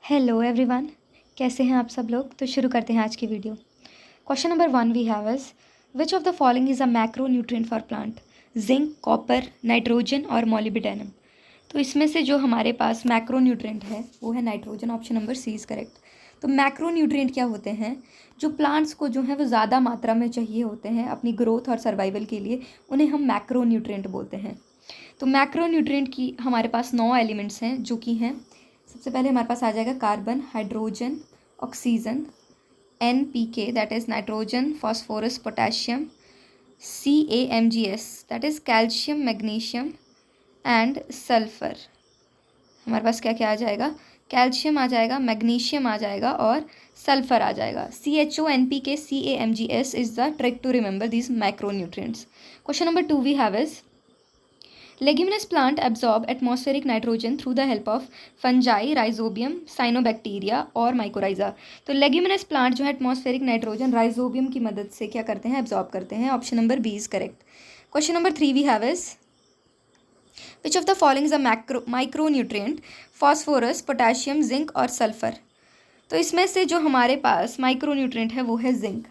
Hello everyone, कैसे हैं आप सब लोग। तो शुरू करते हैं आज की video. Question number 1 we have is which of the following is a macro nutrient for plant? Zinc, copper, nitrogen और मॉलिब्डेनम। तो इसमें से जो हमारे पास मैक्रो न्यूट्रिएंट है वो है nitrogen. Option number C is correct. तो मैक्रो न्यूट्रिएंट क्या होते हैं? जो प्लांट्स को जो है वो ज़्यादा मात्रा में चाहिए होते हैं अपनी ग्रोथ और सर्वाइवल के लिए, उन्हें हम मैक्रो न्यूट्रिएंट बोलते हैं। तो मैक्रो न्यूट्रिएंट की हमारे पास 9 एलिमेंट्स हैं, जो कि हैं, सबसे पहले हमारे पास आ जाएगा carbon, hydrogen, oxygen, NPK that is nitrogen, phosphorus, potassium, CaMgS that is calcium, magnesium and sulphur. हमारे पास क्या क्या आ जाएगा? कैल्शियम आ जाएगा, मैग्नीशियम आ जाएगा और सल्फर आ जाएगा। CHO, NPK, CaMgS is the trick to remember these micronutrients. Question number 2 we have is Leguminous plant absorb atmospheric nitrogen through the help of fungi, rhizobium, cyanobacteria और mycorrhiza। तो leguminous plant जो है atmospheric nitrogen rhizobium की मदद से क्या करते हैं? एब्जॉर्ब करते हैं। Option number B is correct. Question number 3 we have is which of the following is a micronutrient? Phosphorus, potassium, zinc और सल्फर। तो इसमें से जो हमारे पास माइक्रोन्यूट्रिएंट है वो है जिंक।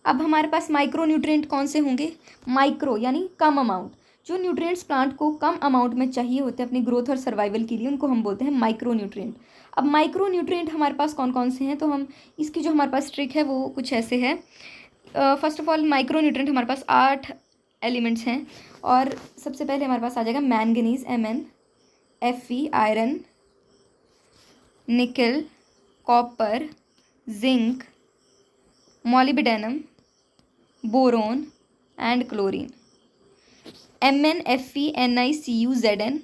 अब हमारे पास माइक्रोन्यूट्रिएंट कौन से होंगे? माइक्रो यानी कम अमाउंट। जो न्यूट्रिएंट्स प्लांट को कम अमाउंट में चाहिए होते हैं अपनी ग्रोथ और सर्वाइवल के लिए, उनको हम बोलते हैं माइक्रोन्यूट्रिएंट। अब माइक्रोन्यूट्रिएंट हमारे पास कौन कौन से हैं? तो हम इसकी जो हमारे पास ट्रिक है वो कुछ ऐसे है। फर्स्ट ऑफ ऑल माइक्रोन्यूट्रिएंट हमारे पास 8 एलिमेंट्स हैं और सबसे पहले हमारे पास आ जाएगा मैंगनीज, Mn, Fe, आयरन, निकल, copper, zinc, molybdenum, boron and chlorine. Mn, Fe, Ni, Cu, Zn।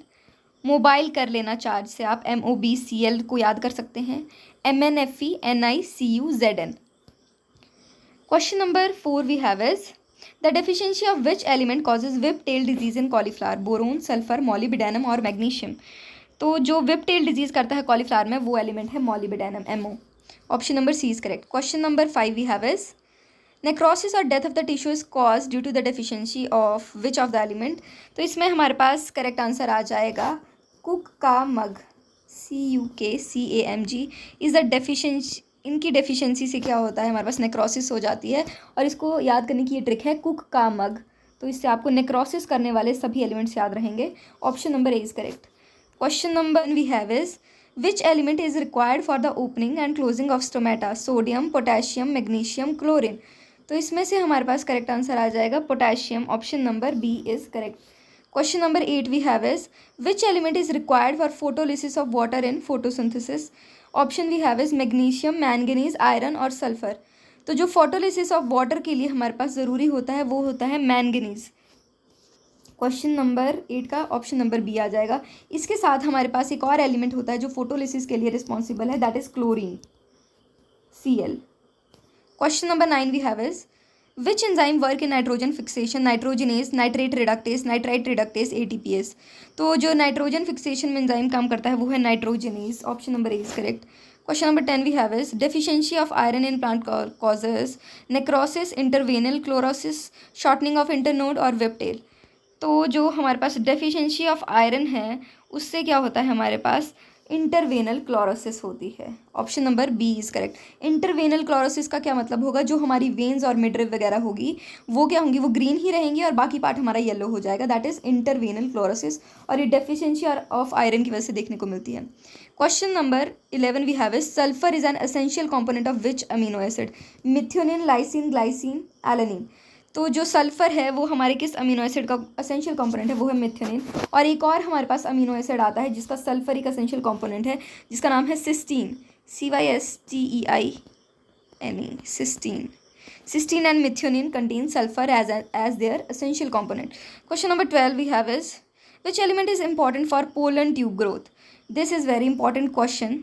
Mobile कर लेना चार्ज से आप MOBCl को याद कर सकते हैं। Mn, Fe, Ni, Cu, Zn। Question number 4 we have is the deficiency of which element causes whip tail disease in cauliflower? Boron, sulphur, molybdenum और मैग्नीशियम। तो जो विप टेल डिजीज करता है कॉलीफ्लावर में वो एलिमेंट है molybdenum, MO। Option number C is correct. Question number 5 we have is necrosis और death of the tissue is cause due to the deficiency of which of the element? तो इसमें हमारे पास करेक्ट आंसर आ जाएगा cook का मग, CUKCAMG is the deficiency. इनकी deficiency से क्या होता है? हमारे पास नेक्रोसिस हो जाती है और इसको याद करने की ये ट्रिक है कुक का मग। तो इससे आपको नेक्रोसिस करने वाले सभी एलिमेंट्स याद रहेंगे। Option number A is correct. Question number we have is which element is required for the opening and closing of stomata? Sodium, potassium, magnesium, chlorine. तो इसमें से हमारे पास करेक्ट आंसर आ जाएगा potassium. Option number B is correct. Question number 8 we have is which element is required for photolysis of water in photosynthesis? Option we have is magnesium, manganese, iron और sulphur. तो जो photolysis of water के लिए हमारे पास ज़रूरी होता है वो होता है मैंगनीज। क्वेश्चन नंबर 8 का ऑप्शन नंबर बी आ जाएगा। इसके साथ हमारे पास एक और एलिमेंट होता है जो फोटोलिसिस के लिए रिस्पॉन्सिबल है, that is chlorine, Cl। Question number 9 we have is which enzyme work in nitrogen fixation? Nitrogenase, nitrate reductase, nitrite reductase, ATPase। तो जो नाइट्रोजन फिक्सेशन में एंजाइम काम करता है वो है nitrogenase. Option number A is correct. Question number 10 we have is deficiency of iron in plant causes necrosis, interveinal chlorosis, shortening of internode और whiptail. तो जो हमारे पास डेफिशिएंसी ऑफ आयरन है उससे क्या होता है? हमारे पास इंटरवेनल क्लोरोसिस होती है। Option number B is correct. Interveinal chlorosis का क्या मतलब होगा? जो हमारी वेन्स और मिडरिव वगैरह होगी वो क्या होंगी? वो ग्रीन ही रहेंगी और बाकी पार्ट हमारा येलो हो जाएगा, दैट इज़ इंटरवेनल क्लोरोसिस। और ये डेफिशिएंसी ऑफ आयरन की वजह से देखने को मिलती है। Question number 11 we have is sulphur is an essential component of which amino acid? Methionine, lysine, glycine, alanine. तो जो सल्फर है वो हमारे किस अमीनो एसिड का एसेंशियल कंपोनेंट है? वो है मिथ्योनिन। और एक और हमारे पास अमीनो एसिड आता है जिसका सल्फरिक एसेंशियल कंपोनेंट है, जिसका नाम है cysteine, CYSTEINE, cysteine. Cysteine and methionine contain sulfur as their essential component. Question number 12 we have is which element is important for pollen tube growth? This is very important question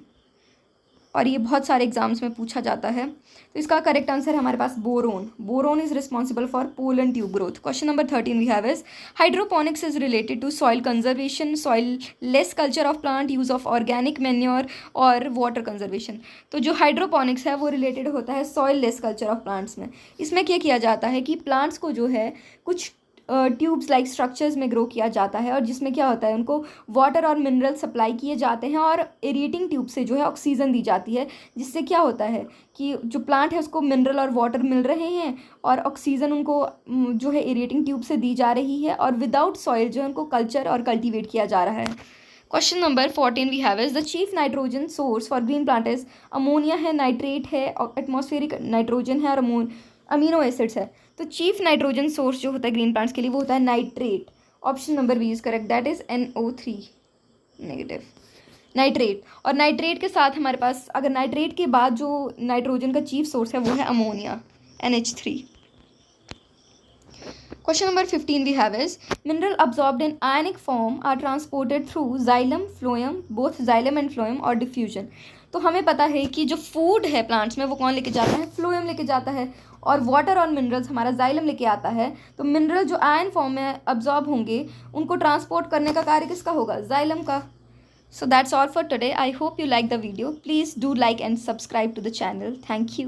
और ये बहुत सारे exams में पूछा जाता है। तो इसका करेक्ट आंसर है हमारे पास boron. Boron is responsible for pollen tube growth. Question number 13 we have is hydroponics is related to soil conservation, soilless culture of plant, use of organic manure और वाटर कंजर्वेशन। तो जो hydroponics है वो related होता है soilless culture of plants में। इसमें क्या किया जाता है कि प्लांट्स को जो है कुछ ट्यूब्स लाइक स्ट्रक्चर्स में ग्रो किया जाता है, और जिसमें क्या होता है उनको वाटर और मिनरल सप्लाई किए जाते हैं, और एरिएटिंग ट्यूब से जो है ऑक्सीजन दी जाती है, जिससे क्या होता है कि जो प्लांट है उसको मिनरल और वाटर मिल रहे हैं, और ऑक्सीजन उनको जो है एरिएटिंग ट्यूब से दी जा रही है, और विदाउट सॉइल जो है उनको कल्चर और कल्टीवेट किया जा रहा है। Question number 14 we have is the chief nitrogen source for green plant is ammonia है, नाइट्रेट है, एटमॉस्फेरिक नाइट्रोजन है, और अमीनो एसिड्स है। तो चीफ नाइट्रोजन सोर्स जो होता है ग्रीन प्लांट्स के लिए वो होता है nitrate. Option number B is correct, that is NO3 negative, nitrate. और नाइट्रेट के साथ हमारे पास अगर नाइट्रेट के बाद जो नाइट्रोजन का चीफ सोर्स है वो है ammonia, NH3। Question number 15 we have is mineral absorbed in ionic form are transported through xylem, phloem, both xylem and phloem or diffusion। तो हमें पता है कि जो फूड है प्लांट्स में वो कौन लेके जाता है, फ्लोएम लेके जाता है, और वाटर और मिनरल्स हमारा जाइलम लेके आता है। तो मिनरल जो आयन फॉर्म में अब्जॉर्ब होंगे उनको ट्रांसपोर्ट करने का कार्य किसका होगा, जाइलम का। So that's all for today. I hope you like the video. Please do like and subscribe to the channel. Thank you.